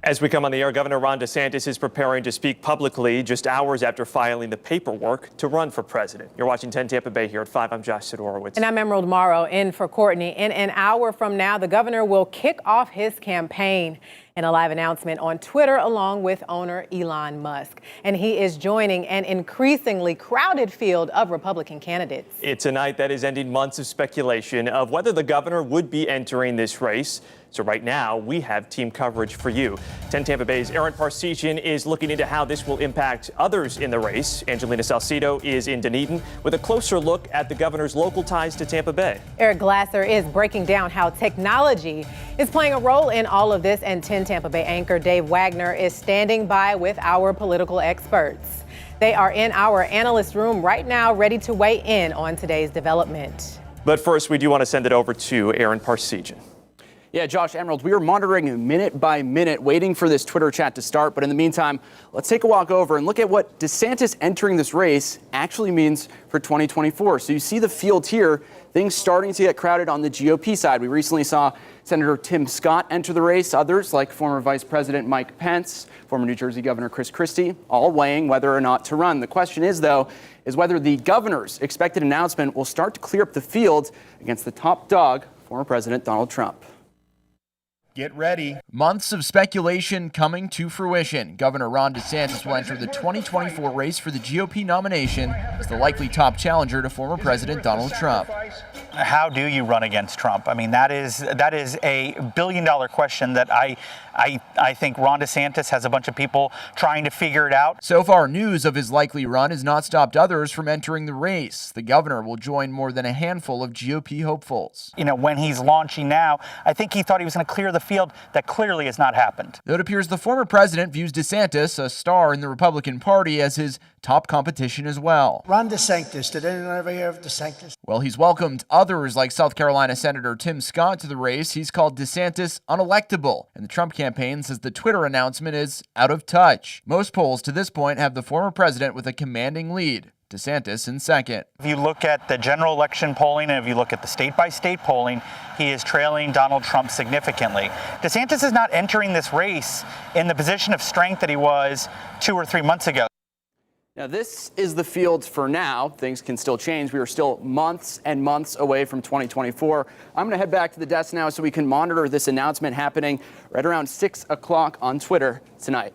As we come on the air, Governor Ron DeSantis is preparing to speak publicly just hours after filing the paperwork to run for president. You're watching 10 Tampa Bay here at 5. I'm Josh Sidorowicz. And I'm Emerald Morrow in for Courtney. In an hour from now, the governor will kick off his campaign in a live announcement on Twitter along with owner Elon Musk. And he is joining an increasingly crowded field of Republican candidates. It's a night that is ending months of speculation of whether the governor would be entering this race. So right now, we have team coverage for you. 10 Tampa Bay's Aaron Parseghian is looking into how this will impact others in the race. Angelina Salcido is in Dunedin with a closer look at the governor's local ties to Tampa Bay. Eric Glasser is breaking down how technology is playing a role in all of this. And 10 Tampa Bay anchor Dave Wagner is standing by with our political experts. They are in our analyst room right now, ready to weigh in on today's development. But first, we do want to send it over to Aaron Parseghian. Yeah, Josh, Emerald, we are monitoring minute by minute, waiting for this Twitter chat to start. But in the meantime, let's take a walk over and look at what DeSantis entering this race actually means for 2024. So you see the field here, things starting to get crowded on the GOP side. We recently saw Senator Tim Scott enter the race. Others, like former Vice President Mike Pence, former New Jersey Governor Chris Christie, all weighing whether or not to run. The question is, though, is whether the governor's expected announcement will start to clear up the field against the top dog, former President Donald Trump. Get ready. Months of speculation coming to fruition. Governor Ron DeSantis will enter the 2024 race for the GOP nomination as the likely top challenger to former President Donald Trump. How do you run against Trump? I mean, that is a billion-dollar question that I think Ron DeSantis has a bunch of people trying to figure it out. So far, news of his likely run has not stopped others from entering the race. The governor will join more than a handful of GOP hopefuls. You know, when he's launching now, I think he thought he was going to clear the field. That clearly has not happened. Though it appears the former president views DeSantis, a star in the Republican Party, as his top competition as well. Ron DeSantis. Did anyone ever hear of DeSantis? Well, he's welcomed others like South Carolina Senator Tim Scott to the race. He's called DeSantis unelectable, and the Trump campaign says the Twitter announcement is out of touch. Most polls to this point have the former president with a commanding lead. DeSantis in second. If you look at the general election polling and if you look at the state-by-state polling, he is trailing Donald Trump significantly. DeSantis is not entering this race in the position of strength that he was 2 or 3 months ago. Now, this is the field for now. Things can still change. We are still months and months away from 2024. I'm going to head back to the desk now so we can monitor this announcement happening right around 6 o'clock on Twitter tonight.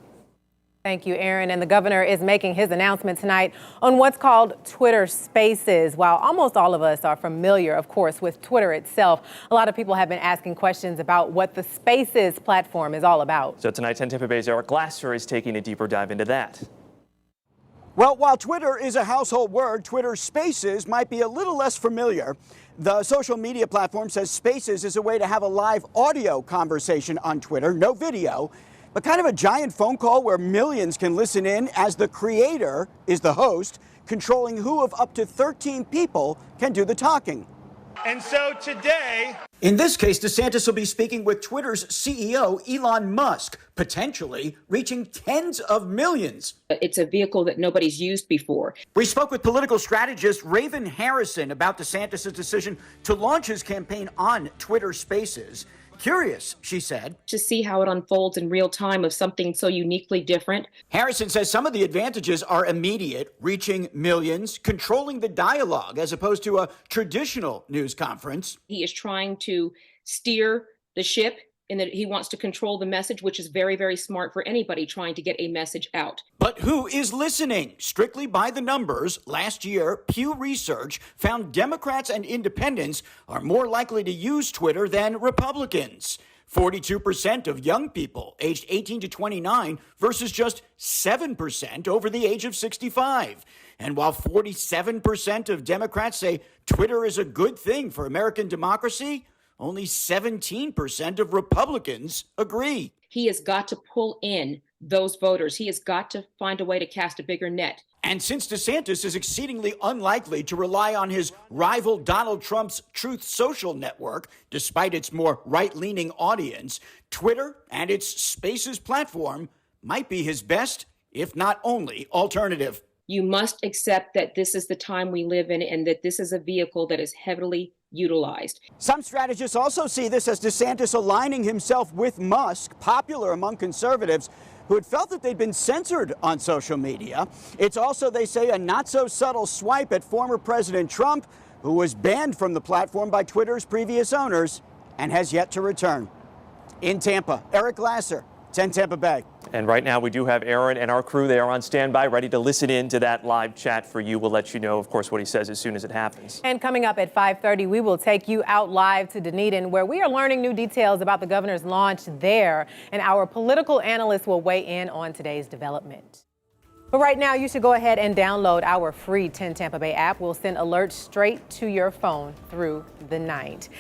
Thank you, Aaron. And the governor is making his announcement tonight on what's called Twitter Spaces. While almost all of us are familiar, of course, with Twitter itself, a lot of people have been asking questions about what the Spaces platform is all about. So tonight, 10 Tampa Bay's Eric Glasser is taking a deeper dive into that. Well, while Twitter is a household word, Twitter Spaces might be a little less familiar. The social media platform says Spaces is a way to have a live audio conversation on Twitter, no video, but kind of a giant phone call where millions can listen in as the creator is the host, controlling who of up to 13 people can do the talking. And so today, in this case, DeSantis will be speaking with Twitter's CEO, Elon Musk, potentially reaching tens of millions. It's a vehicle that nobody's used before. We spoke with political strategist Raven Harrison about DeSantis' decision to launch his campaign on Twitter Spaces. Curious, she said, to see how it unfolds in real time of something so uniquely different. Harrison says some of the advantages are immediate, reaching millions, controlling the dialogue as opposed to a traditional news conference. He is trying to steer the ship in that he wants to control the message, which is very, very smart for anybody trying to get a message out. But who is listening? Strictly by the numbers, last year, Pew Research found Democrats and independents are more likely to use Twitter than Republicans. 42% of young people aged 18 to 29 versus just 7% over the age of 65. And while 47% of Democrats say Twitter is a good thing for American democracy, only 17% of Republicans agree. He has got to pull in those voters. He has got to find a way to cast a bigger net. And since DeSantis is exceedingly unlikely to rely on his rival Donald Trump's Truth Social network, despite its more right-leaning audience, Twitter and its Spaces platform might be his best, if not only, alternative. You must accept that this is the time we live in and that this is a vehicle that is heavily utilized. Some strategists also see this as DeSantis aligning himself with Musk, popular among conservatives who had felt that they'd been censored on social media. It's also, they say, a not-so-subtle swipe at former President Trump, who was banned from the platform by Twitter's previous owners and has yet to return. In Tampa, Eric Glasser, 10 Tampa Bay. And right now we do have Aaron and our crew. They are on standby, ready to listen in to that live chat for you. We'll let you know, of course, what he says as soon as it happens. And coming up at 5:30, we will take you out live to Dunedin, where we are learning new details about the governor's launch there. And our political analyst will weigh in on today's development. But right now, you should go ahead and download our free 10 Tampa Bay app. We'll send alerts straight to your phone through the night.